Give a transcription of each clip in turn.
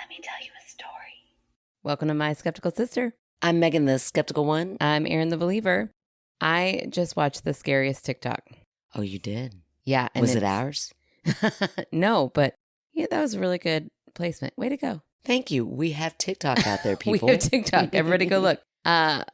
me tell you a story. Welcome to My Skeptical Sister. I'm Megan, the skeptical one. I'm Erin, the believer. I just watched the scariest TikTok. Oh, you did? Yeah. And was it ours? No, but yeah, that was a really good placement. Way to go. Thank you. We have TikTok out there, people. We have TikTok. Everybody go look.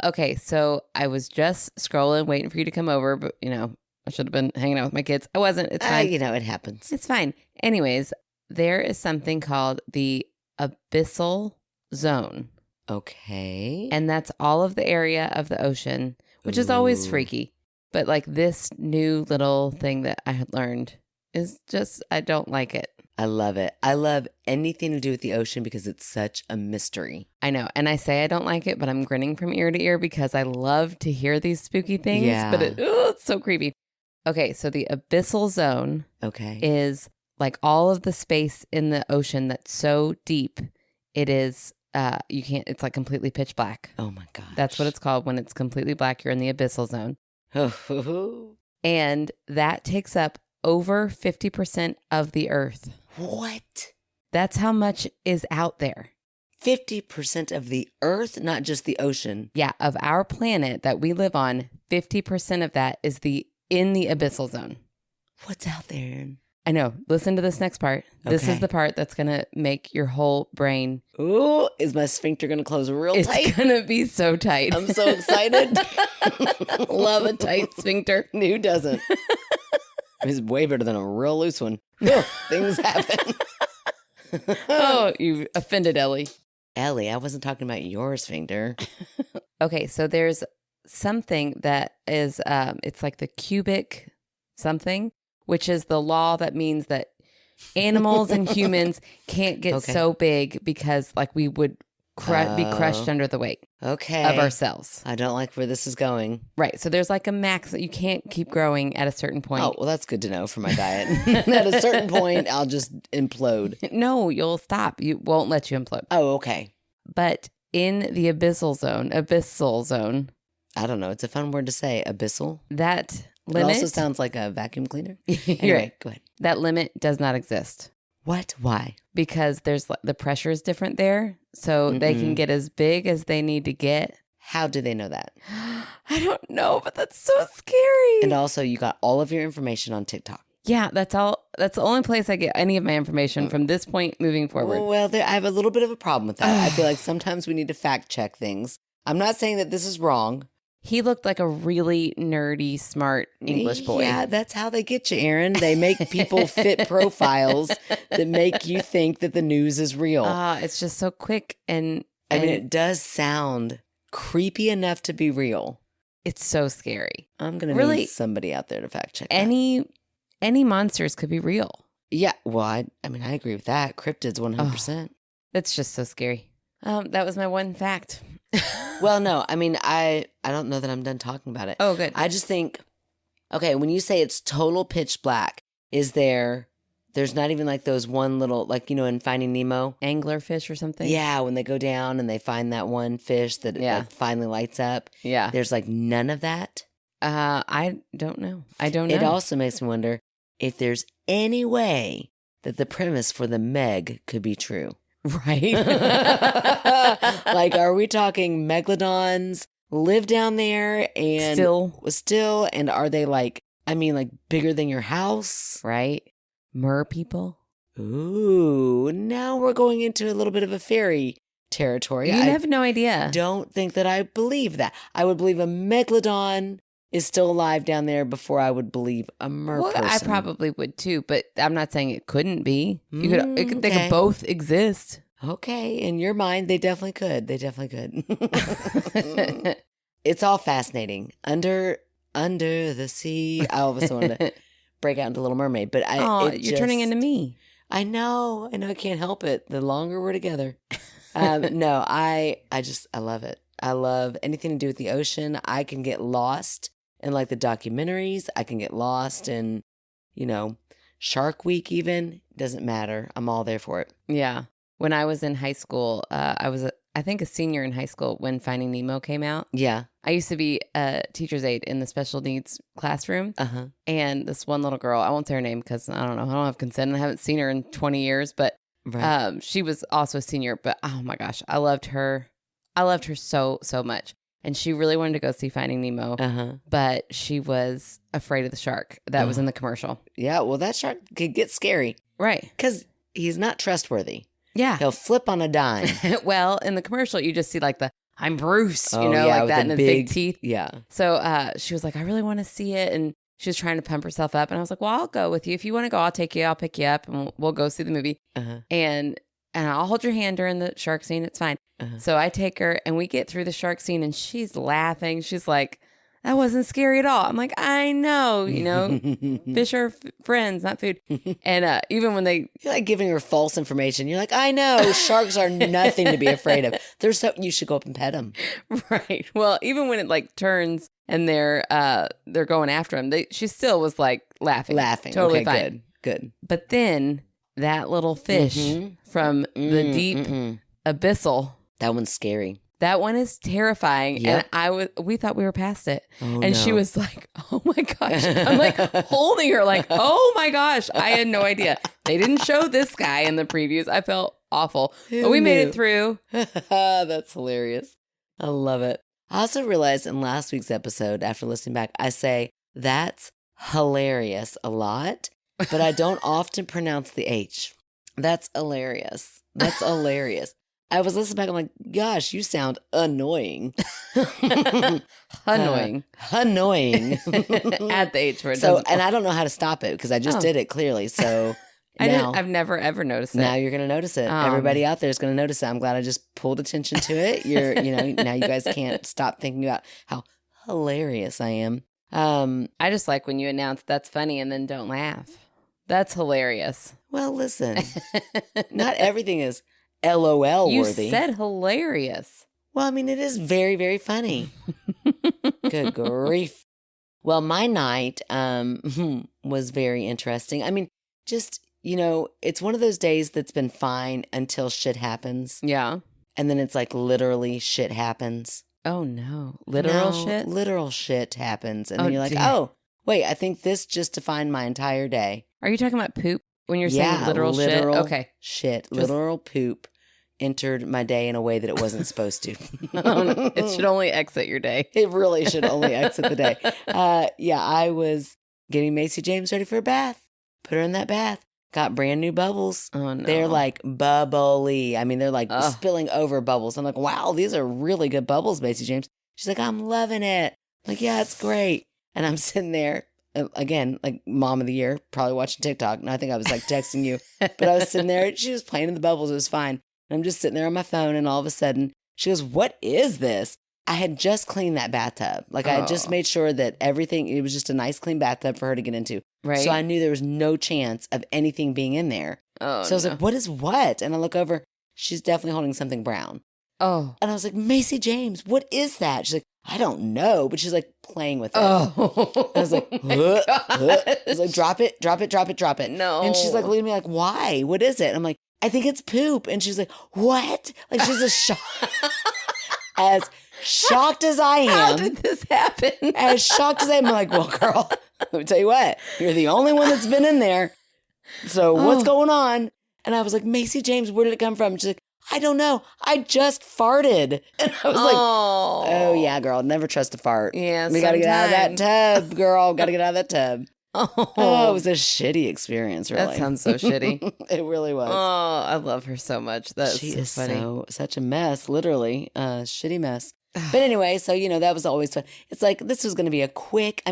Okay, so I was just scrolling, waiting for you to come over, but I should have been hanging out with my kids. I wasn't. It's fine. It happens. It's fine. Anyways, there is something called the abyssal zone. Okay. And that's all of the area of the ocean, which is always freaky. But like this new little thing that I had learned is just, I don't like it. I love it. I love anything to do with the ocean because it's such a mystery. I know. And I say I don't like it, but I'm grinning from ear to ear because I love to hear these spooky things. Yeah. But it's so creepy. Okay, so the abyssal zone is like all of the space in the ocean that's so deep, it is, you can't, it's like completely pitch black. Oh my gosh. That's what it's called when it's completely black. You're in the abyssal zone. And that takes up over 50% of the earth. What? That's how much is out there. 50% of the earth, not just the ocean. Yeah, of our planet that we live on, 50% of that is in the abyssal zone. What's out there? I know. Listen to this next part. This is the part that's going to make your whole brain. Ooh, is my sphincter going to close real tight? It's going to be so tight. I'm so excited. Love a tight sphincter. Who doesn't? It's way better than a real loose one. Oh, things happen. Oh, you offended Ellie. Ellie, I wasn't talking about your sphincter. Okay, so there's something that is, it's like the cubic something, which is the law that means that animals and humans can't get so big because like we would be crushed under the weight of ourselves. I don't like where this is going. Right. So there's like a max that you can't keep growing at a certain point. Oh, well, that's good to know for my diet. At a certain point, I'll just implode. No, you'll stop. You won't let you implode. Oh, okay. But in the abyssal zone. I don't know. It's a fun word to say. Abyssal. That limit. It also sounds like a vacuum cleaner. Anyway, go ahead. That limit does not exist. What? Why? Because the pressure is different there. So they can get as big as they need to get. How do they know that? I don't know, but that's so scary. And also, you got all of your information on TikTok. Yeah, that's all. That's the only place I get any of my information from this point moving forward. Well, I have a little bit of a problem with that. I feel like sometimes we need to fact check things. I'm not saying that this is wrong. He looked like a really nerdy, smart English boy. Yeah, that's how they get you, Erin. They make people fit profiles that make you think that the news is real. It's just so quick and I mean, it does sound creepy enough to be real. It's so scary. I'm going to need somebody out there to fact check any monsters could be real. Yeah, well, I agree with that. Cryptids, 100%. That's just so scary. That was my one fact. Well, no, I mean, I don't know that I'm done talking about it. Oh, good. I just think, okay, when you say it's total pitch black, there's not even like those one little, like, in Finding Nemo? Anglerfish or something? Yeah, when they go down and they find that one fish that like, finally lights up. Yeah. There's like none of that. I don't know. It also makes me wonder if there's any way that the premise for the Meg could be true. Right. Like, are we talking megalodons live down there and still, and are they like bigger than your house? Right. Mer people. Ooh, now we're going into a little bit of a fairy territory. You have no idea. Don't think that I believe that. I would believe a megalodon is still alive down there before I would believe a mer person. I probably would too, but I'm not saying it couldn't be. They could both exist. Okay, in your mind, they definitely could. It's all fascinating. Under the sea. I always wanted to break out into Little Mermaid, but you're turning into me. I know. I can't help it. The longer we're together. No, I love it. I love anything to do with the ocean. I can get lost in like the documentaries. I can get lost in, Shark Week even. Doesn't matter. I'm all there for it. Yeah. When I was in high school, I was, I think, a senior in high school when Finding Nemo came out. Yeah. I used to be a teacher's aide in the special needs classroom. And this one little girl, I won't say her name because I don't know. I don't have consent and I haven't seen her in 20 years. But Right. She was also a senior, but oh my gosh, I loved her. I loved her so, so much. And she really wanted to go see Finding Nemo, but she was afraid of the shark that was in the commercial. Yeah, well, that shark could get scary. Right. Because he's not trustworthy. Yeah. He'll flip on a dime. Well, in the commercial, you just see like I'm Bruce, Oh, yeah, like that in his big teeth. Yeah. So she was like, I really want to see it. And she was trying to pump herself up. And I was like, well, I'll go with you. If you want to go, I'll take you. I'll pick you up and we'll go see the movie. And I'll hold your hand during the shark scene. It's fine. So I take her and we get through the shark scene and she's laughing. She's like, that wasn't scary at all. I'm like, I know, fish are friends, not food. And even when You're like giving her false information. You're like, I know, sharks are nothing to be afraid of. You should go up and pet them. Right. Well, even when it like turns and they're going after him, she still was like laughing. Totally okay, fine. Good. But then that little fish from the deep abyssal. That one's scary. That one is terrifying. Yep. And we thought we were past it. Oh, and she was like, oh my gosh. I'm like holding her like, oh my gosh. I had no idea. They didn't show this guy in the previews. I felt awful. But we made it through. That's hilarious. I love it. I also realized in last week's episode, after listening back, I say, that's hilarious a lot, but I don't often pronounce the H. That's hilarious. That's hilarious. I was listening back. I'm like, gosh, you sound annoying. Annoying. Annoying. At the H word. And I don't know how to stop it because I just did it clearly. So I've never ever noticed it. Now you're going to notice it. Everybody out there is going to notice it. I'm glad I just pulled attention to it. Now you guys can't stop thinking about how hilarious I am. I just like when you announce that's funny and then don't laugh. That's hilarious. Well, listen, not everything is LOL worthy. You said hilarious. Well, I mean, it is very, very funny. Good grief. Well, my night was very interesting. I mean, just, it's one of those days that's been fine until shit happens. Yeah. And then it's like literally shit happens. Oh, no. Literal shit? Literal shit happens. And then you're like, oh, wait, I think this just defined my entire day. Are you talking about poop when you're saying literal shit? Okay. Shit. Literal poop entered my day in a way that it wasn't supposed to. It should only exit your day. It really should only exit the day. I was getting Macy James ready for a bath. Put her in that bath. Got brand new bubbles. Oh, no. They're like bubbly. I mean, they're like spilling over bubbles. I'm like, wow, these are really good bubbles, Macy James. She's like, I'm loving it. I'm like, yeah, it's great. And I'm sitting there, again, like mom of the year, probably watching TikTok. And I think I was like texting you. But I was sitting there. She was playing in the bubbles. It was fine. And I'm just sitting there on my phone. And all of a sudden, she goes, what is this? I had just cleaned that bathtub. Like I had just made sure that everything, it was just a nice clean bathtub for her to get into. Right. So I knew there was no chance of anything being in there. Oh, so I was like, what is what? And I look over, she's definitely holding something brown. Oh. And I was like, Macy James, what is that? She's like, I don't know. But she's like playing with it. Oh. And I was like, I was like, drop it, drop it, drop it, drop it. No. And she's like looking at me like, why? What is it? And I'm like, I think it's poop. And she's like, what? Like she's as shocked as I am. How did this happen? As shocked as I am. I'm like, well, girl, let me tell you what. You're the only one that's been in there. So what's going on? And I was like, Macy James, where did it come from? And she's like, I don't know. I just farted. And I was like, oh, yeah, girl. Never trust a fart. Yeah, we got to get out of that tub, girl. Got to get out of that tub. Oh, it was a shitty experience, really. That sounds so shitty. It really was. Oh, I love her so much. That's she so is funny. Such a mess, literally. Shitty mess. But anyway, so, that was always fun. It's like, this was going to be a quick, I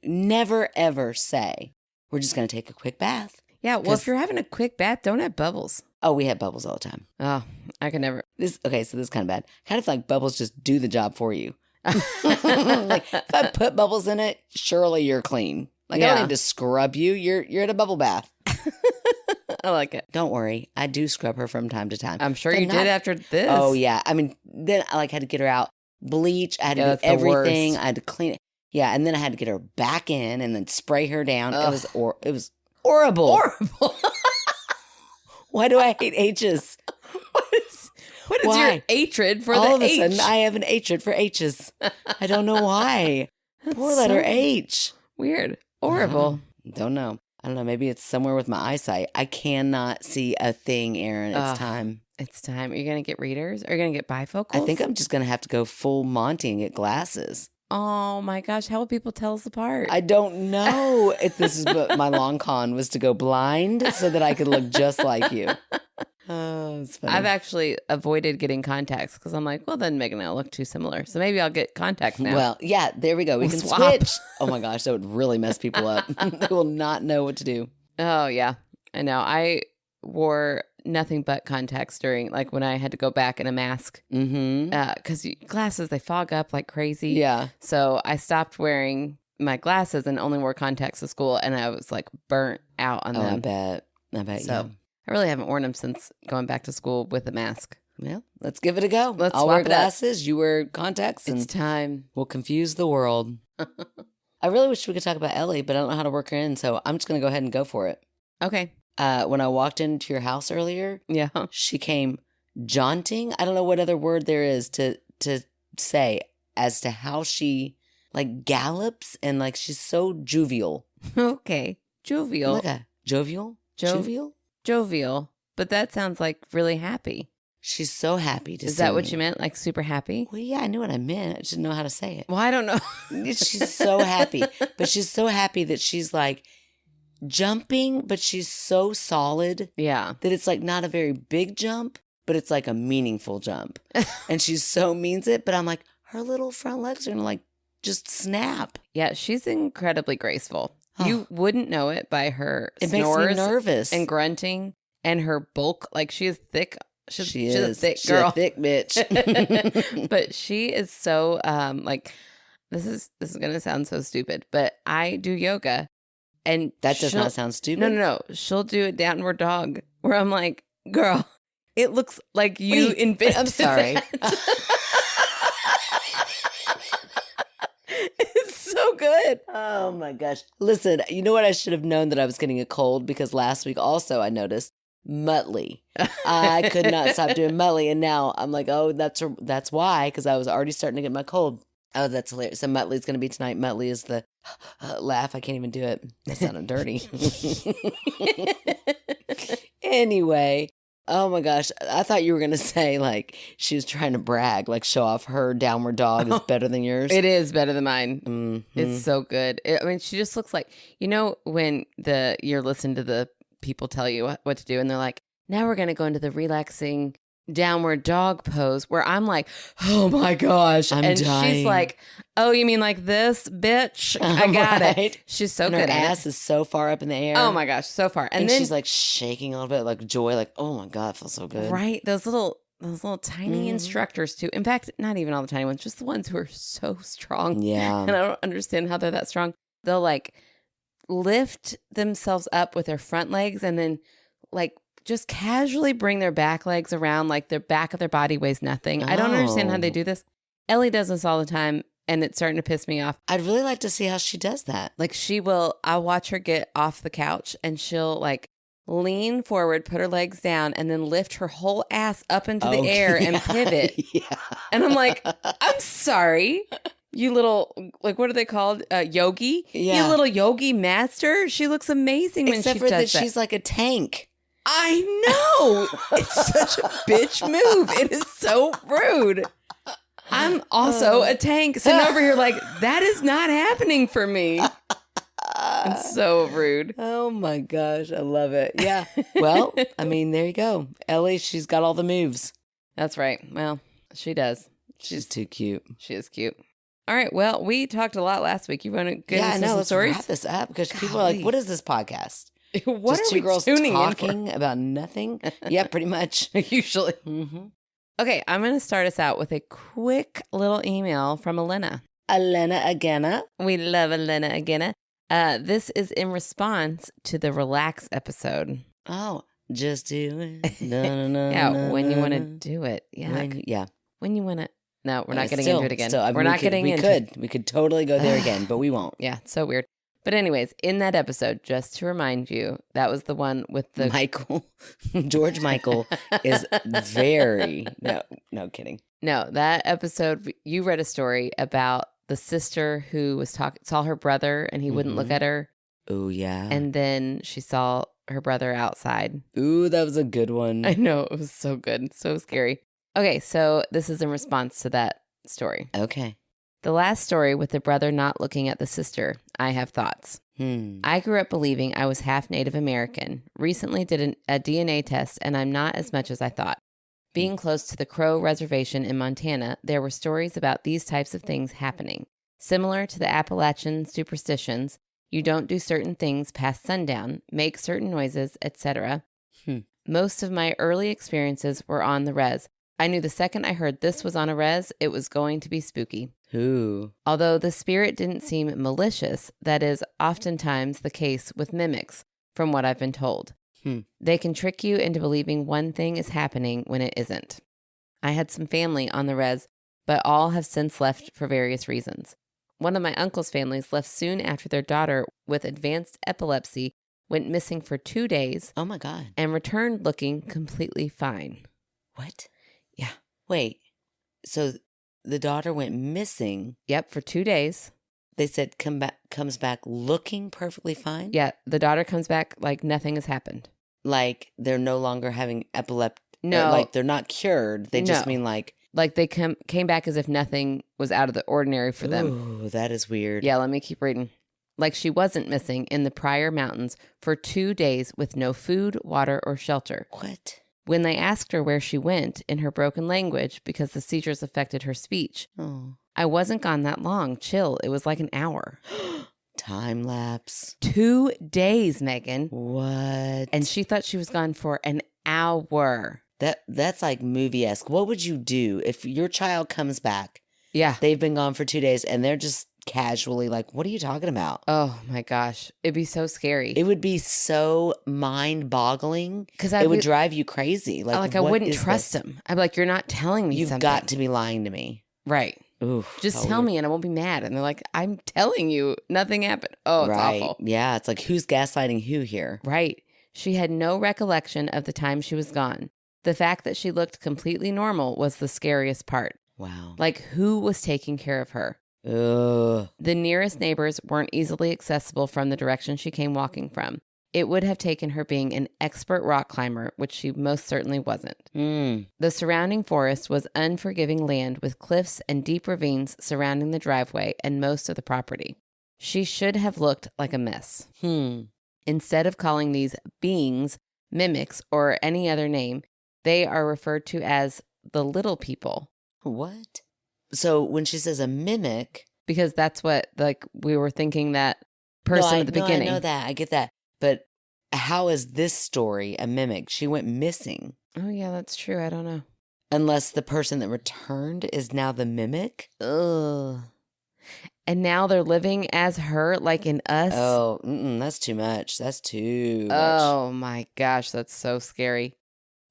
never, ever say, we're just going to take a quick bath. Yeah, well, if you're having a quick bath, don't have bubbles. Oh, we had bubbles all the time. Oh, I could never. So this is kind of bad. Kind of like bubbles just do the job for you. Like, if I put bubbles in it, surely you're clean. Like, I don't need to scrub you. You're at a bubble bath. I like it. Don't worry. I do scrub her from time to time. I'm sure you did after this. Oh, yeah. I mean, then I had to get her out. Bleach. I had to do everything. I had to clean it. Yeah, and then I had to get her back in and then spray her down. It was horrible. Horrible. Why do I hate H's? What is your hatred for All the of H? a sudden, I have an hatred for H's. I don't know why. Poor letter H. Weird. Horrible. Don't know. don't know. Maybe it's somewhere with my eyesight. I cannot see a thing, Erin. It's Ugh. time. It's time. Are you going to get readers? Are you going to get bifocals? I think I'm just going to have to go full Monty and get glasses. Oh my gosh. How will people tell us apart? I don't know. This is what my long con was, to go blind so that I could look just like you. Oh, it's funny. I've actually avoided getting contacts because I'm like, well, then Megan and I look too similar. So maybe I'll get contacts now. Well, yeah, there we go. We can swap. switch. Oh my gosh, that would really mess people up. They will not know what to do. Oh, yeah. I know. I wore nothing but contacts during, like, when I had to go back in a mask. Mm-hmm. Because glasses, they fog up like crazy. Yeah. So I stopped wearing my glasses and only wore contacts to school. And I was like burnt out on them. I bet. So Yeah. I really haven't worn them since going back to school with a mask. Well, let's give it a go. Let's I'll swap wear it up. glasses. You wear contacts, It's and time. we'll confuse the world. I really wish we could talk about Ellie, but I don't know how to work her in, so I'm just going to go ahead and go for it. Okay. When I walked into your house earlier, Yeah. she came jaunting. I don't know what other word there is to say as to how she like gallops, and like she's so jovial. Okay. Jovial. Like a jovial? Jovial? Jovial. But that sounds like really happy. She's so happy to see Is that what me. you meant? Like super happy? Well, yeah, I knew what I meant. I just didn't know how to say it. Well, I don't know. She's so happy. But she's so happy that she's like jumping, but she's so solid Yeah. that it's like not a very big jump, but it's like a meaningful jump. And she so means it, but I'm like, her little front legs are gonna like just snap. Yeah, she's incredibly graceful. Oh. You wouldn't know it by her It makes snores me nervous. and grunting and her bulk. Like she is thick. She's a thick She's girl. a thick bitch. But she is so like this is gonna sound so stupid, but I do yoga and That does she'll- not sound stupid. No. She'll do a downward dog where I'm like, girl, it looks like you Wait, invented. I'm sorry. that." It's so good. Oh my gosh. Listen, you know what? I should have known that I was getting a cold, because last week also I noticed Muttley. I could not stop doing Muttley, and now I'm like, oh, that's why, because I was already starting to get my cold. Oh, that's hilarious. So Muttley's going to be tonight. Muttley is the laugh. I can't even do it. That sounded dirty. Anyway, oh my gosh. I thought you were going to say like she was trying to brag, like show off her downward dog is better than yours. It is better than mine. Mhm. It's so good. I mean, she just looks like, you know, when you're listening to the people tell you what to do, and they're like, now we're going to go into the relaxing downward dog pose, where I'm like, oh my gosh. I'm and dying. she's like, oh, you mean like this, bitch? I got Right. it. She's so and good her at ass it. is so far up in the air. Oh my gosh, so far. And then she's like shaking a little bit, like joy, like, oh my God, it feels so good. right, those little tiny Mhm. instructors too. In fact, not even all the tiny ones, just the ones who are so strong. Yeah. And I don't understand how they're that strong. They'll like lift themselves up with their front legs and then like just casually bring their back legs around, like their back of their body weighs nothing. I don't understand how they Oh. do this. Ellie does this all the time, and it's starting to piss me off. I'd really like to see how she does that. Like I'll watch her get off the couch and she'll like lean forward, put her legs down, and then lift her whole ass up into the air and yeah. pivot. Yeah. And I'm like, I'm sorry, you little, like, what are they called? Yogi? Yeah. You little yogi master. She looks amazing when Except she for that does that. she's like a tank. I know. It's such a bitch move. It is so rude. I'm also a tank sitting over here like, that is not happening for me. It's so rude. Oh my gosh, I love it. Yeah. Well, I mean, there you go. Ellie, she's got all the moves. That's right. Well, she does. She's too cute. She is cute. All right. Well, we talked a lot last week. You want to get Yeah, I into know. some Let's stories? wrap this up, because people are like, Golly. what is this podcast? What Just are two we girls tuning talking about nothing? Yeah, pretty much. in for? Usually. Mm-hmm. Okay, I'm going to start us out with a quick little email from Elena. Elena again. We love Elena again. This is in response to the Relax episode. Oh, just do it. No, Yeah, when you want to do it. Yeah. Yeah. When you want to. No, we're not getting Still, into it again. still, I mean, we're not getting into it. We could totally go there again, but we won't. Yeah, it's so weird. But anyways, in that episode, just to remind you, that was the one with the Michael, George Michael is very, no kidding. No, that episode, you read a story about the sister who was saw her brother and he wouldn't look Mhm. at her. Oh, yeah. And then she saw her brother outside. Ooh, that was a good one. I know. It was so good. So scary. Okay, so this is in response to that story. Okay. The last story with the brother not looking at the sister, I have thoughts. I grew up believing I was half Native American. Recently did a DNA test, and I'm not as much as I thought. Being close to the Crow Reservation in Montana, there were stories about these types of things happening. Similar to the Appalachian superstitions, you don't do certain things past sundown, make certain noises, etc. Most of my early experiences were on the res. I knew the second I heard this was on a res, it was going to be spooky. Ooh. Although the spirit didn't seem malicious, that is oftentimes the case with mimics, from what I've been told. They can trick you into believing one thing is happening when it isn't. I had some family on the res, but all have since left for various reasons. One of my uncle's families left soon after their daughter with advanced epilepsy went missing for 2 days. Oh, my God. And returned looking completely fine. What? Yeah. Wait. So the daughter went missing. Yep, for 2 days. They said comes back looking perfectly fine? Yeah, the daughter comes back like nothing has happened. Like they're no longer having epilepsy? No. Like they're not cured. They just No. mean like... Like they came back as if nothing was out of the ordinary for them. Ooh, that is weird. Yeah, let me keep reading. Like she wasn't missing in the Pryor Mountains for 2 days with no food, water, or shelter. What? When they asked her where she went in her broken language because the seizures affected her speech, I wasn't gone that long. Chill. It was like an hour. Time lapse. 2 days, Megan. What? And she thought she was gone for an hour. That's like movie-esque. What would you do if your child comes back? Yeah. They've been gone for 2 days and they're just casually like, what are you talking about? Oh my gosh. It'd be so scary. It would be so mind-boggling because it would drive you crazy. Like I what wouldn't is trust this? him. I'd be like, you're not telling me You've something. got to be lying to me. Right. Ooh, just tell me and I won't be mad. And they're like, I'm telling you, nothing happened. Oh, it's right. awful. Yeah, it's like, who's gaslighting who here? Right. She had no recollection of the time she was gone. The fact that she looked completely normal was the scariest part. Wow. Like, who was taking care of her? Ugh. The nearest neighbors weren't easily accessible from the direction she came walking from. It would have taken her being an expert rock climber, which she most certainly wasn't. The surrounding forest was unforgiving land with cliffs and deep ravines surrounding the driveway and most of the property. She should have looked like a mess. Instead of calling these beings mimics or any other name, they are referred to as the little people. What? So when she says a mimic... Because that's what, like, we were thinking that person at the beginning. I know that. I get that. But how is this story a mimic? She went missing. Oh, yeah, that's true. I don't know. Unless the person that returned is now the mimic? Ugh. And now they're living as her, like in Us? Oh, that's too much. That's too much. Oh, my gosh. That's so scary.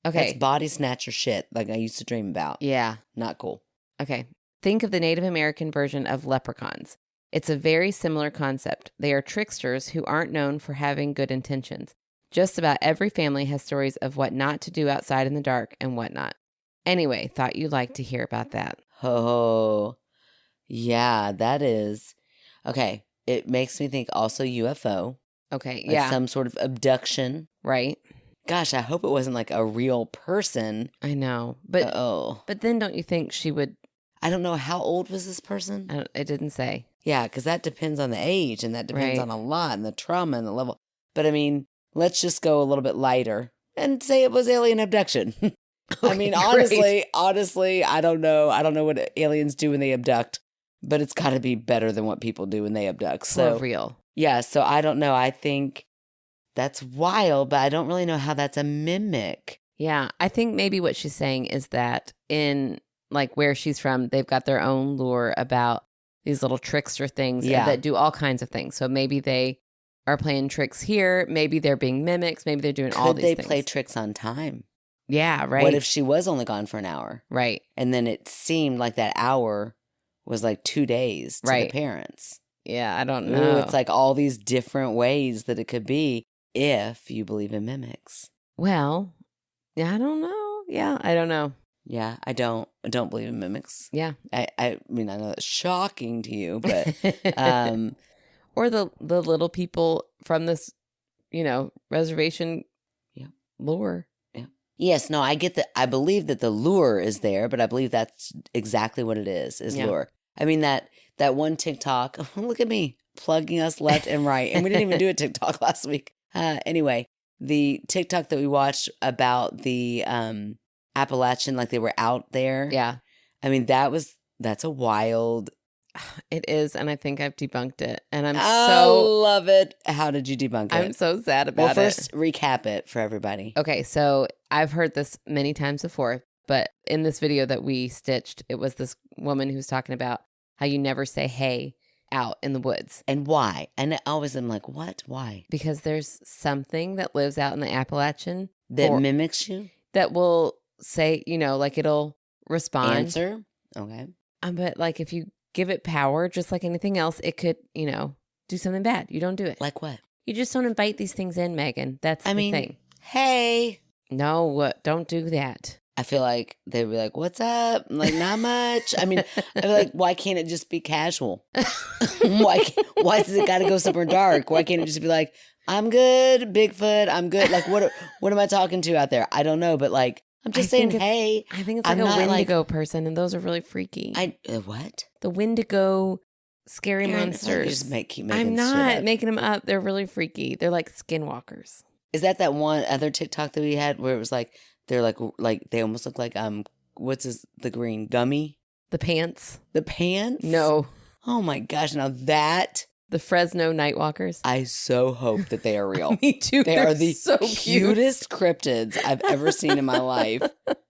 Okay. That's body snatcher shit like I used to dream about. Yeah. Not cool. Okay. Think of the Native American version of leprechauns. It's a very similar concept. They are tricksters who aren't known for having good intentions. Just about every family has stories of what not to do outside in the dark and whatnot. Anyway, thought you'd like to hear about that. Oh, yeah, that is. Okay, it makes me think also UFO. Okay, like yeah. some sort of abduction. Right. Gosh, I hope it wasn't like a real person. I know. But but then don't you think she would... I don't know, how old was this person? It didn't say. Yeah, because that depends on the age and that depends on a lot and the trauma and the level. But I mean, let's just go a little bit lighter and say it was alien abduction. I mean, honestly, I don't know. I don't know what aliens do when they abduct, but it's got to be better than what people do when they abduct. So for real. Yeah, so I don't know. I think that's wild, but I don't really know how that's a mimic. Yeah, I think maybe what she's saying is that in like where she's from, they've got their own lore about these little trickster things that do all kinds of things. So maybe they are playing tricks here. Maybe they're being mimics. Maybe they're doing all these things. Could they play tricks on time? Yeah, right. What if she was only gone for an hour? Right. And then it seemed like that hour was like 2 days to the parents. Yeah, I don't know. Ooh, it's like all these different ways that it could be if you believe in mimics. Well, yeah, I don't know. Yeah, I don't know. Yeah, I don't believe in mimics. Yeah. I mean, I know that's shocking to you, but or the little people from this, reservation lure. Yeah. Yes, no, I get that. I believe that the lure is there, but I believe that's exactly what it is lure. I mean, that one TikTok, look at me plugging us left and right. And we didn't even do a TikTok last week. Anyway, the TikTok that we watched about the Appalachian, like they were out there. Yeah. I mean, that's a wild. It is, and I think I've debunked it. And I love it. How did you debunk it? I'm so sad about it. Well, first, recap it for everybody. Okay, so I've heard this many times before, but in this video that we stitched, it was this woman who was talking about how you never say hey out in the woods. And why? And I always am like, what? Why? Because there's something that lives out in the Appalachian. That mimics you? That will say, like it'll respond. Answer? Okay. But like if you give it power, just like anything else, it could, do something bad. You don't do it. Like what? You just don't invite these things in, Megan. That's the thing. Hey. No, don't do that. I feel like they'd be like, what's up? I'm like, not much. I mean, I'd be like, why can't it just be casual? Why does it got to go somewhere dark? Why can't it just be like, I'm good, Bigfoot, I'm good. Like, what am I talking to out there? I don't know, but like, I'm just saying, hey. I think it's like a Wendigo person, and those are really freaky. What? The Wendigo scary monsters. I'm not making them up. They're really freaky. They're like skinwalkers. Is that one other TikTok that we had where it was like, they're like they almost look like, the green gummy? The pants. The pants? No. Oh my gosh, now that. The Fresno Nightwalkers. I so hope that they are real. Me too. They are the so cutest cryptids I've ever seen in my life.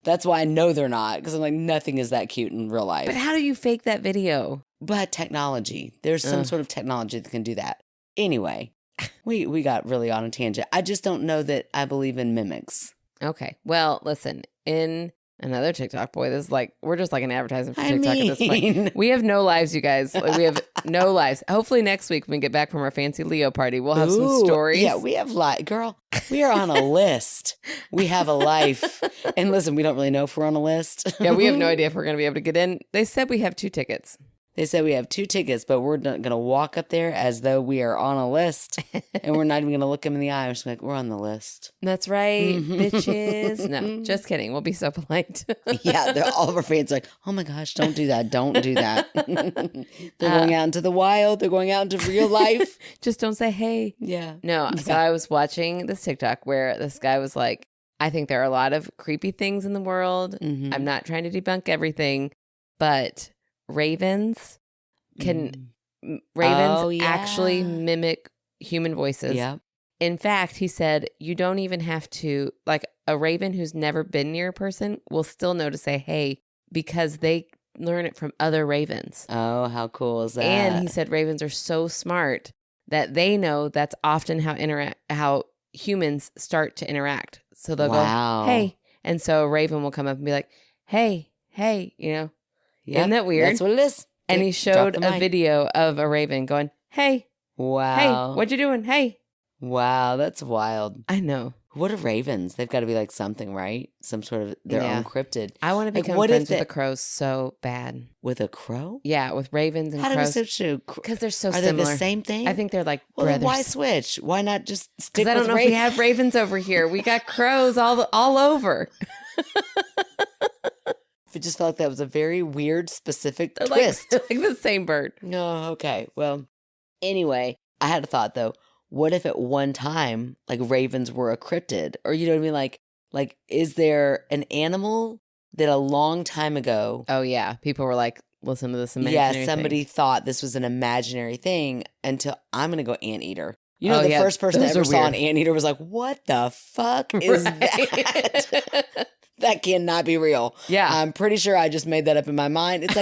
That's why I know they're not, because I'm like, nothing is that cute in real life. But how do you fake that video? But technology. There's some sort of technology that can do that. Anyway, we got really on a tangent. I just don't know that I believe in mimics. Okay. Well, listen, in another TikTok, boy, this is like, we're just like an advertisement for TikTok at this point. We have no lives, you guys. We have no lives. Hopefully next week when we get back from our fancy Leo party, we'll have some stories. Yeah, we have girl, we are on a list. We have a life. And listen, we don't really know if we're on a list. Yeah, we have no idea if we're going to be able to get in. They said we have 2 tickets. They said we have 2 tickets, but we're going to walk up there as though we are on a list. And we're not even going to look them in the eye. We're just like, we're on the list. That's right, bitches. No, just kidding. We'll be so polite. Yeah, all of our fans are like, oh my gosh, don't do that. Don't do that. They're going out into the wild. They're going out into real life. Just don't say hey. Yeah. No, so I was watching this TikTok where this guy was like, I think there are a lot of creepy things in the world. Mm-hmm. I'm not trying to debunk everything, but ravens actually mimic human voices. Yeah. In fact, he said you don't even have to, like a raven who's never been near a person will still know to say hey because they learn it from other ravens. Oh, how cool is that? And he said ravens are so smart that they know that's often how humans start to interact. So they'll go, hey. And so a raven will come up and be like, hey, Yep, isn't that weird? That's what it is. And he showed a video of a raven going, hey. Wow. Hey, what you doing? Hey. Wow, that's wild. I know. What are ravens? They've got to be like something, right? Some sort of their own cryptid. I want to become friends with the crows so bad. With a crow? Yeah, with ravens and crows. How do we switch to? Because they're so similar. Are they the same thing? I think they're like brothers. Then why switch? Why not just stick with I don't know if we have ravens over here. We got crows all over. It just felt like that was a very weird, specific twist. Like the same bird. No, okay. Well, anyway, I had a thought though. What if at one time, like ravens were a cryptid? Or you know what I mean? Like, is there an animal that a long time ago? Oh, yeah. People were like, listen to this imaginary thing. Yeah, somebody thought this was an imaginary thing until I'm going to go anteater. You know, the first person that ever saw an anteater was like, what the fuck is that? That cannot be real. Yeah. I'm pretty sure I just made that up in my mind. It's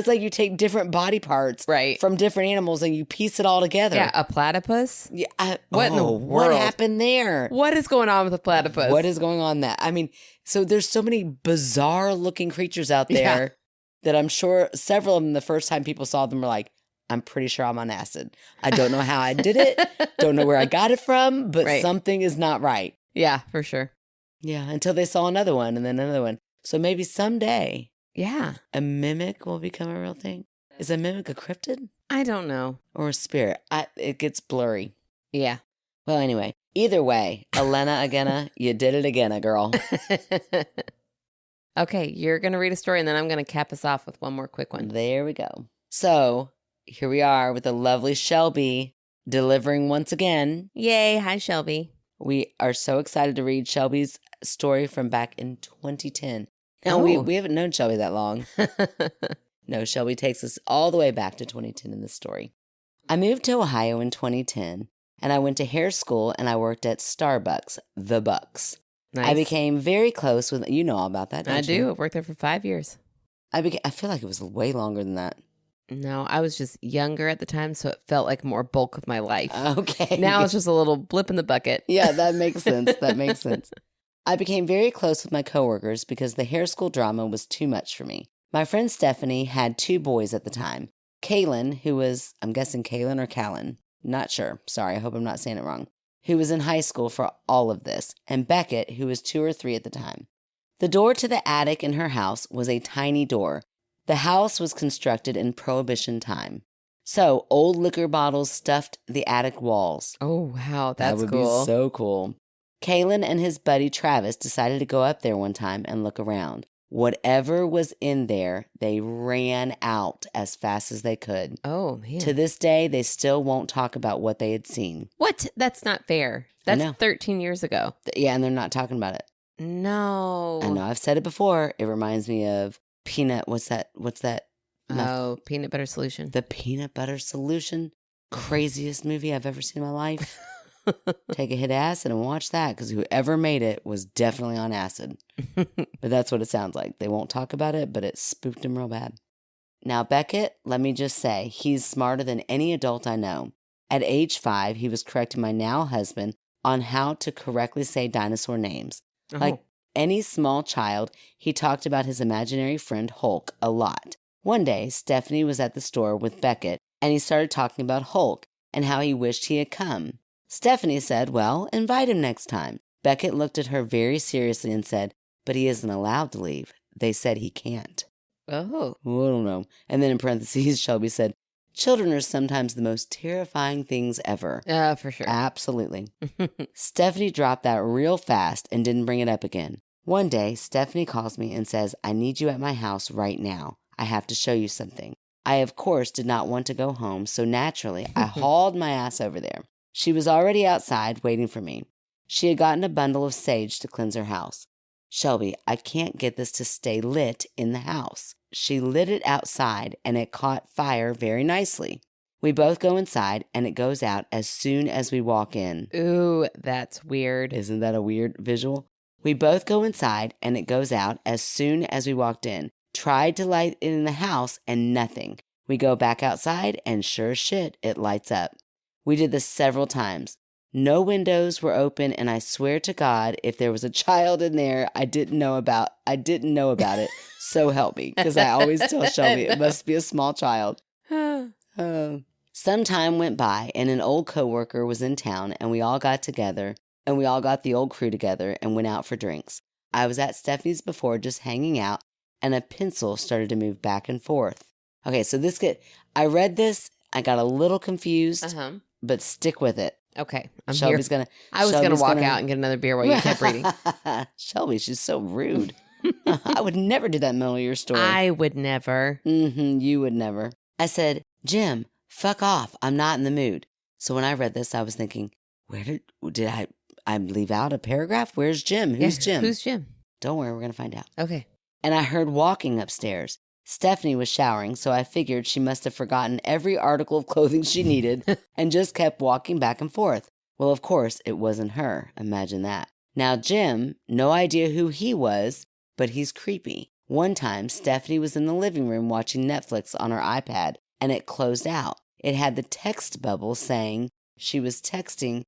like you take different body parts from different animals and you piece it all together. Yeah, a platypus? Yeah. What in the world? What happened there? What is going on with a platypus? What is going on that? I mean, so there's so many bizarre looking creatures out there that I'm sure several of them, the first time people saw them were like, I'm pretty sure I'm on acid. I don't know how I did it. Don't know where I got it from, but something is not right. Yeah, for sure. Yeah, until they saw another one and then another one. So maybe someday, a mimic will become a real thing. Is a mimic a cryptid? I don't know. Or a spirit. It gets blurry. Yeah. Well, anyway, either way, Elena again, you did it again, girl. Okay, you're going to read a story and then I'm going to cap us off with one more quick one. There we go. So here we are with the lovely Shelby delivering once again. Yay. Hi, Shelby. We are so excited to read Shelby's story from back in 2010. Now, we haven't known Shelby that long. No, Shelby takes us all the way back to 2010 in this story. I moved to Ohio in 2010, and I went to hair school and I worked at Starbucks, the Bucks. Nice. I became very close with, you know all about that, don't I you? do. I've worked there for 5 years. I feel like it was way longer than that. No, I was just younger at the time, so it felt like more bulk of my life. Okay. Now it's just a little blip in the bucket. Yeah, that makes sense. That makes sense. I became very close with my coworkers because the hair school drama was too much for me. My friend Stephanie had 2 boys at the time. Kaylin, who was, I'm guessing Kaylin or Callan, not sure. Sorry, I hope I'm not saying it wrong. Who was in high school for all of this, and Beckett, who was 2 or 3 at the time. The door to the attic in her house was a tiny door. The house was constructed in Prohibition time. So old liquor bottles stuffed the attic walls. Oh, wow. That's That would cool. be so cool. Kaylin and his buddy Travis decided to go up there one time and look around. Whatever was in there, they ran out as fast as they could. Oh, man. To this day, they still won't talk about what they had seen. What? That's not fair. I That's know. 13 years ago. Yeah, and they're not talking about it. No. I know, I've said it before. It reminds me of Peanut. What's that? Oh, Peanut Butter Solution. The Peanut Butter Solution. Craziest movie I've ever seen in my life. Take a hit of acid and watch that, because whoever made it was definitely on acid. But that's what it sounds like. They won't talk about it, but it spooked him real bad. Now, Beckett, let me just say, he's smarter than any adult I know. At age 5, he was correcting my now husband on how to correctly say dinosaur names. Oh. Like any small child, he talked about his imaginary friend Hulk a lot. One day, Stephanie was at the store with Beckett, and he started talking about Hulk and how he wished he had come. Stephanie said, well, invite him next time. Beckett looked at her very seriously and said, but he isn't allowed to leave. They said he can't. Oh. Well, I don't know. And then in parentheses, Shelby said, children are sometimes the most terrifying things ever. For sure. Absolutely. Stephanie dropped that real fast and didn't bring it up again. One day, Stephanie calls me and says, I need you at my house right now. I have to show you something. I, of course, did not want to go home, so naturally, I hauled my ass over there. She was already outside waiting for me. She had gotten a bundle of sage to cleanse her house. Shelby, I can't get this to stay lit in the house. She lit it outside and it caught fire very nicely. We both go inside and it goes out as soon as we walk in. Ooh, that's weird. Isn't that a weird visual? We both go inside and it goes out as soon as we walked in. Tried to light it in the house and nothing. We go back outside and sure as shit, it lights up. We did this several times. No windows were open, and I swear to God, if there was a child in there I didn't know about it. So help me, because I always tell Shelby it must be a small child. Some time went by, and an old coworker was in town, and we all got together, and we all got the old crew together and went out for drinks. I was at Stephanie's before, just hanging out, and a pencil started to move back and forth. Okay, so I read this, I got a little confused, but stick with it. Okay, I'm Shelby's here. gonna. I was gonna walk out and get another beer while you kept reading. Shelby, she's so rude. I would never do that in the middle of your story. I would never. You would never. I said, Jim, fuck off. I'm not in the mood. So when I read this, I was thinking, where did I leave out a paragraph? Where's Jim? Who's Jim? Who's Jim? Don't worry, we're gonna find out. Okay. And I heard walking upstairs. Stephanie was showering, so I figured she must have forgotten every article of clothing she needed and just kept walking back and forth. Well, of course, it wasn't her. Imagine that. Now, Jim, no idea who he was, but he's creepy. One time, Stephanie was in the living room watching Netflix on her iPad, and it closed out. It had the text bubble saying she was texting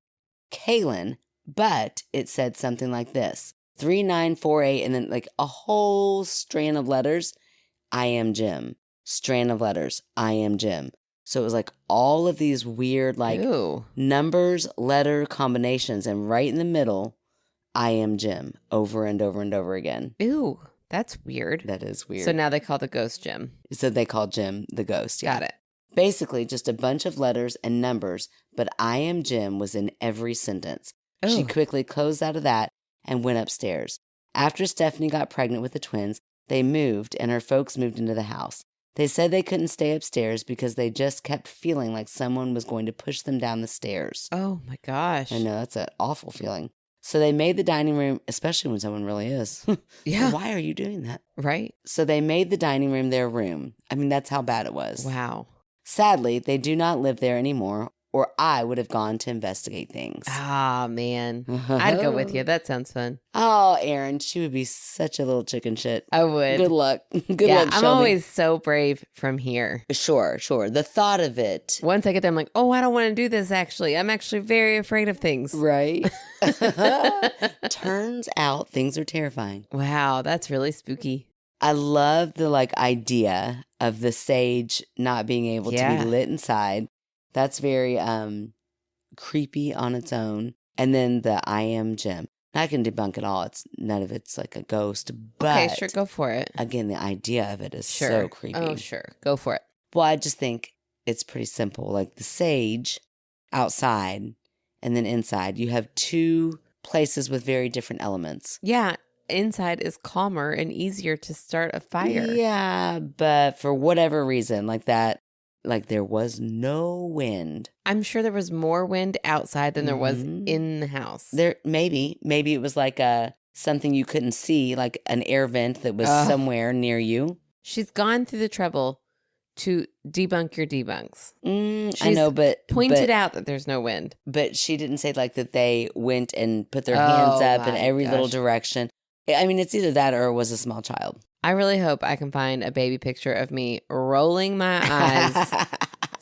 Kaylin, but it said something like this, 3948, and then like a whole strand of letters. I am Jim. Strand of letters. I am Jim. So it was like all of these weird like numbers, letter combinations. And right in the middle, I am Jim over and over and over again. Ew, that's weird. That is weird. So now they call the ghost Jim. So they call Jim the ghost. Yeah. Got it. Basically, just a bunch of letters and numbers, but I am Jim was in every sentence. She Oh. quickly closed out of that and went upstairs. After Stephanie got pregnant with the twins, they moved and her folks moved into the house. They said they couldn't stay upstairs because they just kept feeling like someone was going to push them down the stairs. Oh my gosh. I know, that's an awful feeling. So they made the dining room, especially when someone really is. Yeah. Why are you doing that? Right. So they made the dining room their room. I mean, that's how bad it was. Wow. Sadly, they do not live there anymore, or I would have gone to investigate things. Ah, man. I'd go with you. That sounds fun. Oh, Erin, she would be such a little chicken shit. I would. Good luck. Good yeah, luck, I'm Shelby. always so brave from here. Sure. The thought of it. Once I get there, I'm like, oh, I don't want to do this, actually. I'm actually very afraid of things. Right? Turns out things are terrifying. Wow, that's really spooky. I love the idea of the sage not being able to be lit inside. That's very creepy on its own. And then the I am Jim. I can debunk it all. None of it's like a ghost. But okay, sure, go for it. Again, the idea of it is Sure. so creepy. Oh, sure. Go for it. Well, I just think it's pretty simple. Like the sage outside and then inside, you have two places with very different elements. Yeah, inside is calmer and easier to start a fire. Yeah, but for whatever reason, like that, like there was no wind. I'm sure there was more wind outside than there was in the house. There maybe it was like something you couldn't see, like an air vent that was somewhere near you. She's gone through the trouble to debunk your debunks. I know, but pointed out that there's no wind. But she didn't say like that they went and put their hands up in every little direction. I mean, it's either that or it was a small child. I really hope I can find a baby picture of me rolling my eyes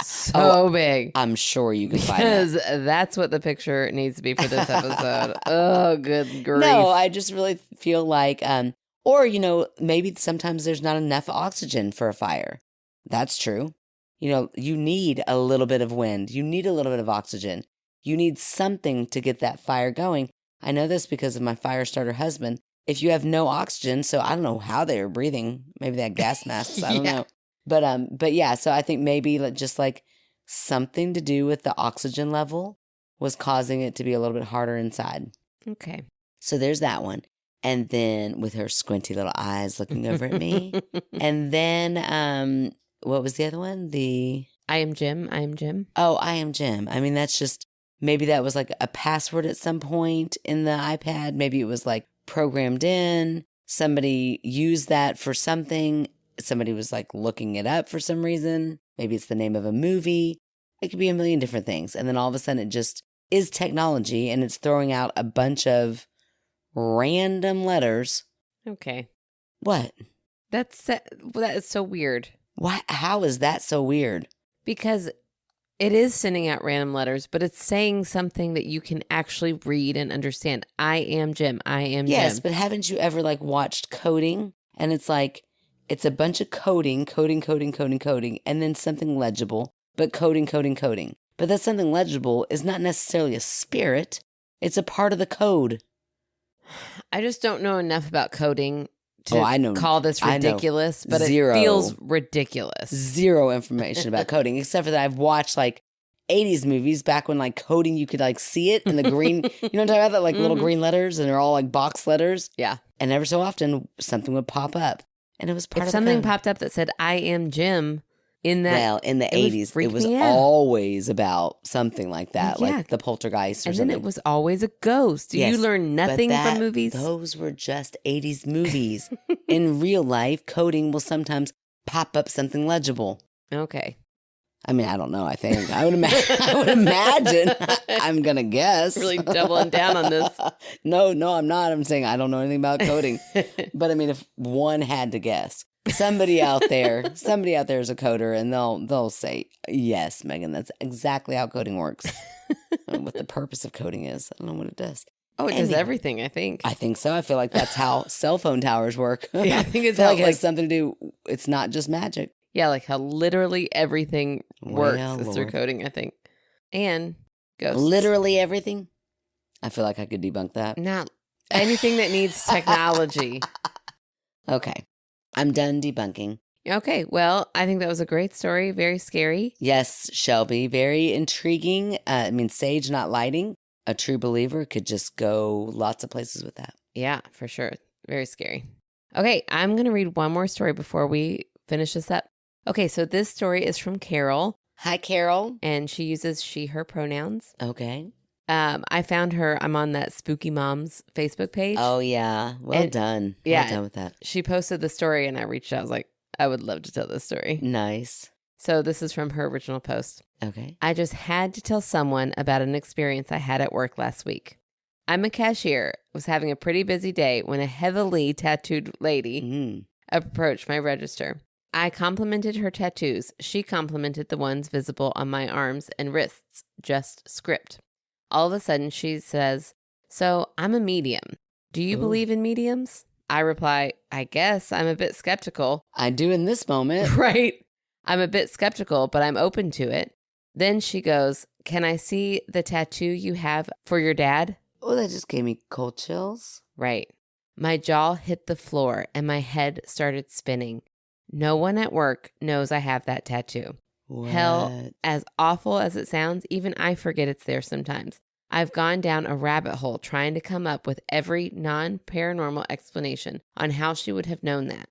so big. I'm sure you can find because that's what the picture needs to be for this episode. Oh, good grief. No, I just really feel like, or, maybe sometimes there's not enough oxygen for a fire. That's true. You need a little bit of wind. You need a little bit of oxygen. You need something to get that fire going. I know this because of my fire starter husband. If you have no oxygen, so I don't know how they were breathing. Maybe they had gas masks. I don't know. But yeah, so I think maybe just like something to do with the oxygen level was causing it to be a little bit harder inside. Okay. So there's that one. And then with her squinty little eyes looking over at me. And then what was the other one? I am Jim. I am Jim. Oh, I am Jim. I mean, that's just, maybe that was like a password at some point in the iPad. Maybe it was like programmed in. Somebody used that for something. Somebody was like looking it up for some reason. Maybe it's the name of a movie. It could be a million different things. And then all of a sudden it just is technology and it's throwing out a bunch of random letters. Okay. What? That is so weird. Why? How is that so weird? Because it is sending out random letters, but it's saying something that you can actually read and understand. I am Jim. I am Jim. Yes, but haven't you ever watched coding? And it's like, it's a bunch of coding, and then something legible, but coding. But that something legible is not necessarily a spirit. It's a part of the code. I just don't know enough about coding to call this ridiculous, but it feels ridiculous. Zero information about coding, except for that I've watched 80s movies back when coding, you could see it in the green, you know what I'm talking about? That little green letters and they're all box letters. Yeah. And ever so often something would pop up and it was part of the something code. Popped up that said, I am Jim. In the 80s, it was always about something like that, like the poltergeist or something. And then it was always a ghost. You learn nothing from movies? Those were just 80s movies. In real life, coding will sometimes pop up something legible. Okay. I mean, I don't know. I think I would imagine. I'm gonna guess. Really doubling down on this. No, I'm not. I'm saying I don't know anything about coding. But I mean, if one had to guess. Somebody out there is a coder and they'll say, yes, Megan, that's exactly how coding works. What the purpose of coding is. I don't know what it does. Oh, it does everything, I think. I think so. I feel like that's how cell phone towers work. Yeah, I think it's how it has something to do. It's not just magic. Yeah, like how literally everything works is through coding, I think. And ghosts. Literally everything? I feel like I could debunk that. Not anything that needs technology. Okay. I'm done debunking. Okay, well, I think that was a great story. Very scary. Yes, Shelby, very intriguing. Sage not lighting. A true believer could just go lots of places with that. Yeah, for sure. Very scary. Okay, I'm going to read one more story before we finish this up. Okay, so this story is from Carol. Hi, Carol. And she uses she, her pronouns. Okay. I found her. I'm on that Spooky Moms Facebook page. Oh, yeah. Well done. Yeah. Well done with that. She posted the story and I reached out. I was like, I would love to tell this story. Nice. So this is from her original post. Okay. I just had to tell someone about an experience I had at work last week. I'm a cashier, was having a pretty busy day when a heavily tattooed lady approached my register. I complimented her tattoos. She complimented the ones visible on my arms and wrists, just script. All of a sudden, she says, "So I'm a medium. Do you believe in mediums?" I reply, "I guess I'm a bit skeptical." I do in this moment. Right. I'm a bit skeptical, but I'm open to it. Then she goes, "Can I see the tattoo you have for your dad?" Oh, that just gave me cold chills. Right. My jaw hit the floor and my head started spinning. No one at work knows I have that tattoo. What? Hell, as awful as it sounds, even I forget it's there sometimes. I've gone down a rabbit hole trying to come up with every non-paranormal explanation on how she would have known that.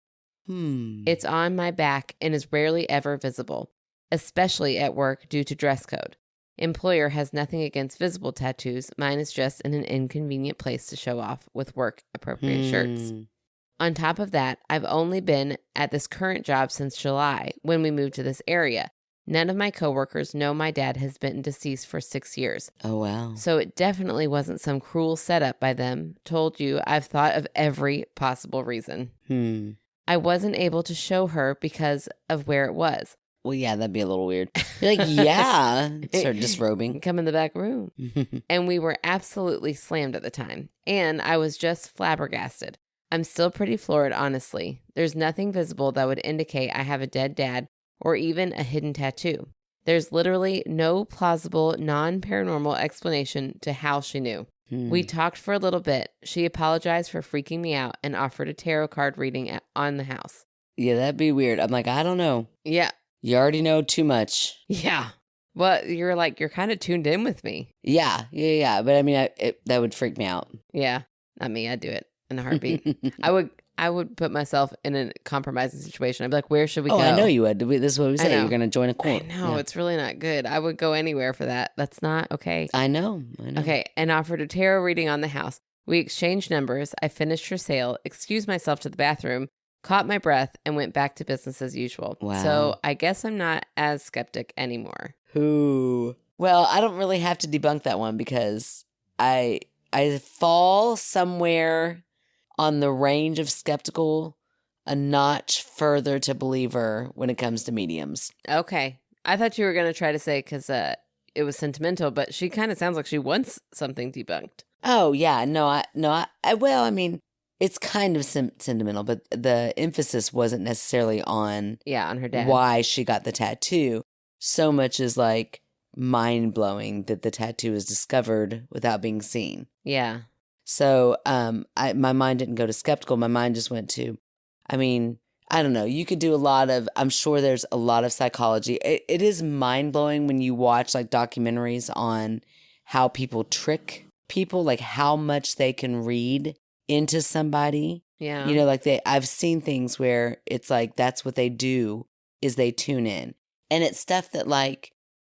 It's on my back and is rarely ever visible, especially at work due to dress code. Employer has nothing against visible tattoos. Mine is just in an inconvenient place to show off with work-appropriate shirts. On top of that, I've only been at this current job since July when we moved to this area. None of my coworkers know my dad has been deceased for 6 years. Oh, wow. So it definitely wasn't some cruel setup by them. Told you, I've thought of every possible reason. I wasn't able to show her because of where it was. Well, yeah, that'd be a little weird. You're like, yeah. Start disrobing. Come in the back room. And we were absolutely slammed at the time. And I was just flabbergasted. I'm still pretty floored, honestly. There's nothing visible that would indicate I have a dead dad or even a hidden tattoo. There's literally no plausible, non-paranormal explanation to how she knew. We talked for a little bit. She apologized for freaking me out and offered a tarot card reading on the house. Yeah, that'd be weird. I'm like, I don't know. Yeah. You already know too much. Yeah. Well, you're kind of tuned in with me. Yeah. But I mean, that would freak me out. Yeah. Not me. I'd do it in a heartbeat. I would put myself in a compromising situation. I'd be like, where should we go? I know you would. This is what we say. You're going to join a cult. I know. It's really not good. I would go anywhere for that. That's not okay. I know. Okay. And offered a tarot reading on the house. We exchanged numbers. I finished her sale, excused myself to the bathroom, caught my breath, and went back to business as usual. Wow. So I guess I'm not as skeptic anymore. Well, I don't really have to debunk that one because I fall somewhere on the range of skeptical, a notch further to believer when it comes to mediums. Okay. I thought you were going to try to say because it was sentimental, but she kind of sounds like she wants something debunked. Oh, yeah. It's kind of sentimental, but the emphasis wasn't necessarily on her dad. Why she got the tattoo. So much as like mind-blowing that the tattoo was discovered without being seen. Yeah. So my mind didn't go to skeptical. My mind just went to, I don't know. You could do I'm sure there's a lot of psychology. It is mind-blowing when you watch like documentaries on how people trick people, like how much they can read into somebody. Yeah. You know, I've seen things where it's like that's what they do is they tune in. And it's stuff that like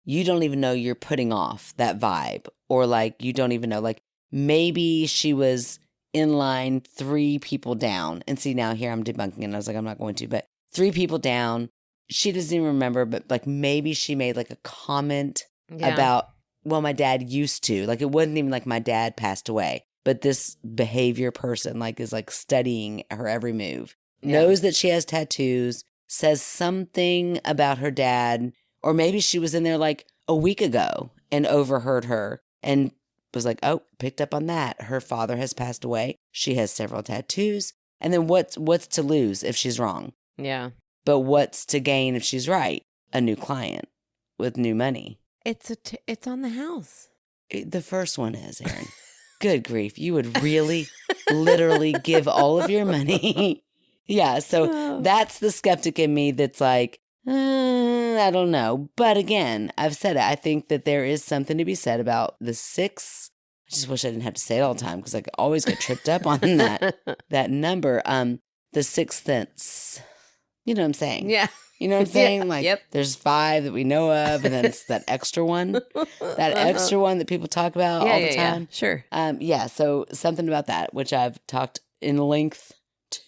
you don't even know you're putting off that vibe, or like you don't even know, like maybe she was in line 3 people down. And see, now here I'm debunking it. I was like, I'm not going to, but 3 people down. She doesn't even remember, but like maybe she made like a comment about, well, my dad used to. Like it wasn't even like my dad passed away, but this behavior person like is like studying her every move, knows that she has tattoos, says something about her dad, or maybe she was in there like a week ago and overheard her and was like, oh, picked up on that. Her father has passed away. She has several tattoos. And then what's to lose if she's wrong? Yeah. But what's to gain if she's right? A new client with new money. It's on the house. The first one is, Erin. Good grief. You would really literally give all of your money Yeah, so that's the skeptic in me that's like, I don't know. But again, I've said it. I think that there is something to be said about the 6. I just wish I didn't have to say it all the time because I always get tripped up on that number. The 6th sense. You know what I'm saying? Yeah. You know what I'm saying? Yeah, Like, yep. there's 5 that we know of, and then it's that extra one. That extra one that people talk about all the time. Yeah, sure. Yeah, so something about that, which I've talked in length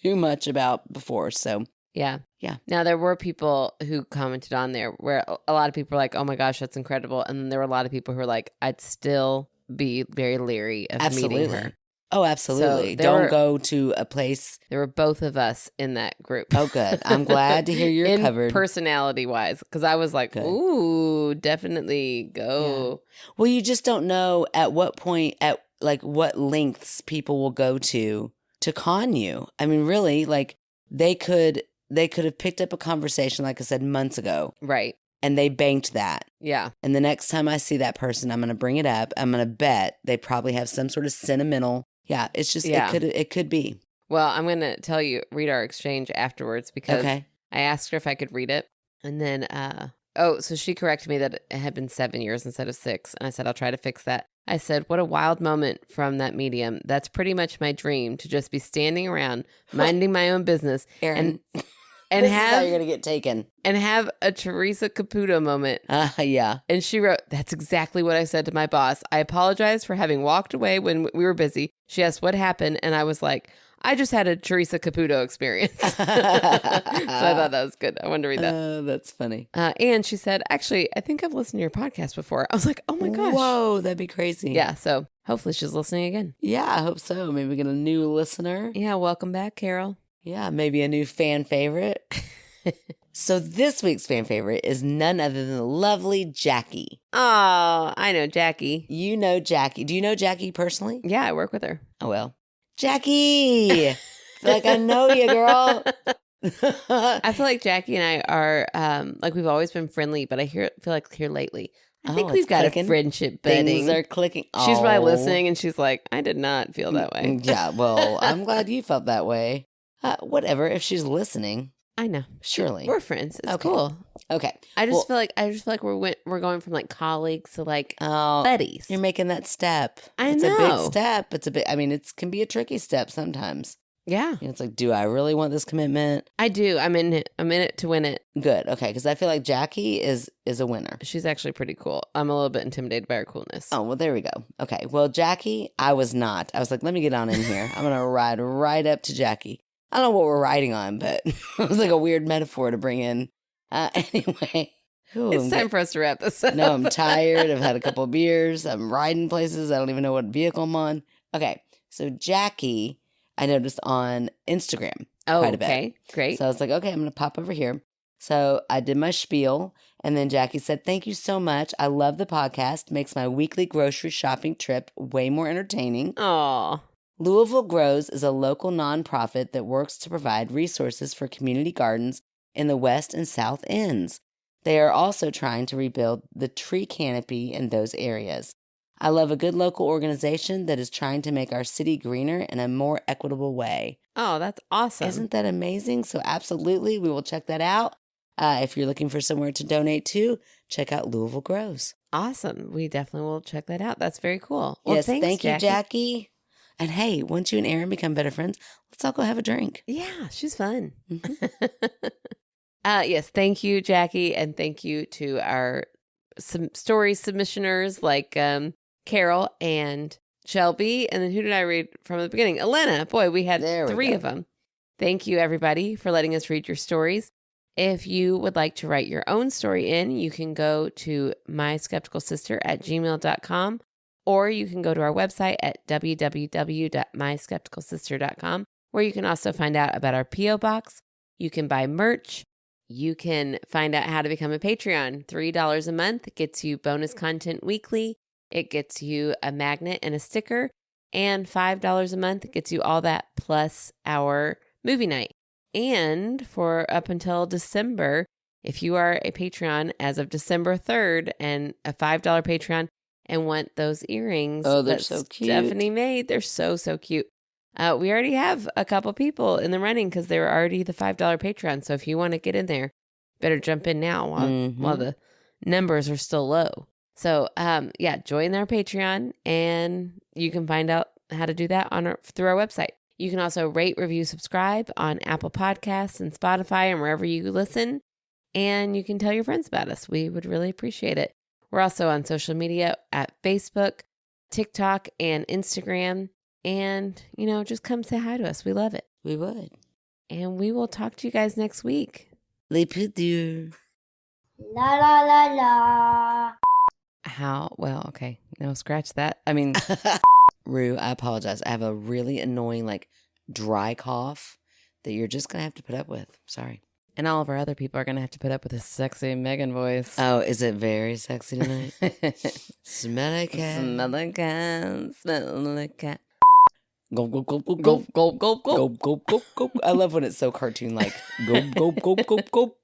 too much about before. So, yeah. Yeah. Now, there were people who commented on there where a lot of people were like, oh my gosh, that's incredible. And then there were a lot of people who were like, I'd still be very leery of meeting her. Oh, absolutely. So Don't go to a place. There were both of us in that group. Oh, good. I'm glad to hear you're covered. Personality-wise, because I was like, good. Ooh, definitely go. Yeah. Well, you just don't know at what point, at like what lengths people will go to con you. I mean, really, like they could have picked up a conversation, like I said, months ago. Right. And they banked that. Yeah. And the next time I see that person, I'm going to bring it up. I'm going to bet they probably have some sort of sentimental. Yeah. It's just, it could be. Well, I'm going to read our exchange afterwards because I asked her if I could read it. And then, so she corrected me that it had been 7 years instead of 6. And I said, I'll try to fix that. I said, what a wild moment from that medium. That's pretty much my dream, to just be standing around, minding my own business. Erin. And this is how you're going to get taken. And have a Teresa Caputo moment. Yeah. And she wrote, that's exactly what I said to my boss. I apologize for having walked away when we were busy. She asked what happened. And I was like, I just had a Teresa Caputo experience. So I thought that was good. I wanted to read that. That's funny. And she said, actually, I think I've listened to your podcast before. I was like, oh my gosh. Whoa, that'd be crazy. Yeah. So hopefully she's listening again. Yeah, I hope so. Maybe we get a new listener. Yeah. Welcome back, Carol. Yeah, maybe a new fan favorite. So this week's fan favorite is none other than the lovely Jackie. Oh, I know Jackie. You know Jackie. Do you know Jackie personally? Yeah, I work with her. Oh, well. Jackie! I feel like I know you, girl. I feel like Jackie and I are, we've always been friendly, but I feel like here lately, I think we've got a friendship bedding. Things are clicking. She's probably listening, and she's like, I did not feel that way. Yeah, well, I'm glad you felt that way. Whatever, if she's listening. I know. Surely. We're friends. It's cool. Okay. I just feel like we're going from like colleagues to like buddies. You're making that step. It's a big step. It can be a tricky step sometimes. Yeah. It's like, do I really want this commitment? I do. I'm in it to win it. Good. Okay. Because I feel like Jackie is a winner. She's actually pretty cool. I'm a little bit intimidated by her coolness. Oh, well, there we go. Okay. Well, Jackie, I was not. I was like, let me get on in here. I'm going to ride right up to Jackie. I don't know what we're riding on, but it was like a weird metaphor to bring in. Anyway. Ooh, it's time for us to wrap this up. No, I'm tired. I've had a couple of beers. I'm riding places. I don't even know what vehicle I'm on. Okay. So Jackie, I noticed on Instagram quite a bit. Okay. Great. So I was like, okay, I'm going to pop over here. So I did my spiel. And then Jackie said, thank you so much. I love the podcast. Makes my weekly grocery shopping trip way more entertaining. Aw. Louisville Grows is a local nonprofit that works to provide resources for community gardens in the West and South Ends. They are also trying to rebuild the tree canopy in those areas. I love a good local organization that is trying to make our city greener in a more equitable way. Oh, that's awesome. Isn't that amazing? So absolutely, we will check that out. If you're looking for somewhere to donate to, check out Louisville Grows. Awesome. We definitely will check that out. That's very cool. Well, yes, thanks, thank you, Jackie. And hey, once you and Erin become better friends, let's all go have a drink. Yeah, she's fun. Mm-hmm. Yes, thank you, Jackie, and thank you to our story submissioners like Carol and Shelby. And then who did I read from the beginning? Elena. Boy, we had 3 of them. Thank you, everybody, for letting us read your stories. If you would like to write your own story in, you can go to myskepticalsister@gmail.com. Or you can go to our website at www.myskepticalsister.com, where you can also find out about our P.O. Box. You can buy merch. You can find out how to become a Patreon. $3 a month gets you bonus content weekly. It gets you a magnet and a sticker. And $5 a month gets you all that plus our movie night. And for up until December, if you are a Patreon as of December 3rd and a $5 Patreon, and want those earrings. Oh, they're so cute. Stephanie made. They're so, so cute. We already have a couple people in the running because they were already the $5 Patreon. So if you want to get in there, better jump in now while the numbers are still low. So join our Patreon, and you can find out how to do that through our website. You can also rate, review, subscribe on Apple Podcasts and Spotify and wherever you listen. And you can tell your friends about us. We would really appreciate it. We're also on social media at Facebook, TikTok, and Instagram. And, just come say hi to us. We love it. We would. And we will talk to you guys next week. Les Poudres. La la la la. How? Well, okay. No, scratch that. I mean, Rue, I apologize. I have a really annoying, dry cough that you're just going to have to put up with. Sorry. and all of our other people are going to have to put up with this sexy Megan voice. Oh, is it very sexy tonight? Smell like cat. Smell like cat. Smell like cat. Gulp, gulp, gulp, gulp, Gulp, gulp. gulp, gulp, gulp. Gulp, gulp, gulp, gulp. I love when it's so cartoon-like. Gulp, gulp, gulp, gulp, gulp.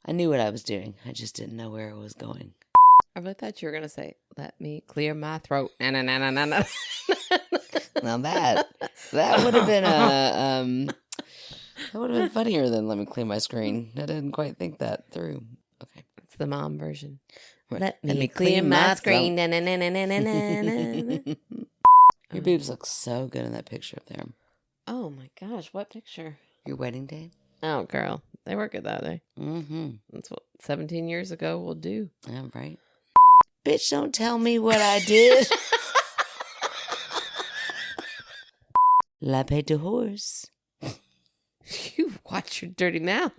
I knew what I was doing. I just didn't know where it was going. I really thought you were going to say, let me clear my throat. Na, na, na, na, na, na. Now that would have been that would have been funnier than let me clear my screen. I didn't quite think that through. Okay. It's the mom version. Let me clear my screen. Na, na, na, na, na, na, na, na. Your boobs look so good in that picture up there. Oh my gosh, what picture? Your wedding day? Oh, girl. They were good that day. Mm-hmm. That's what 17 years ago will do. Yeah, right. Bitch, don't tell me what I did. La paix de horse. You watch your dirty mouth.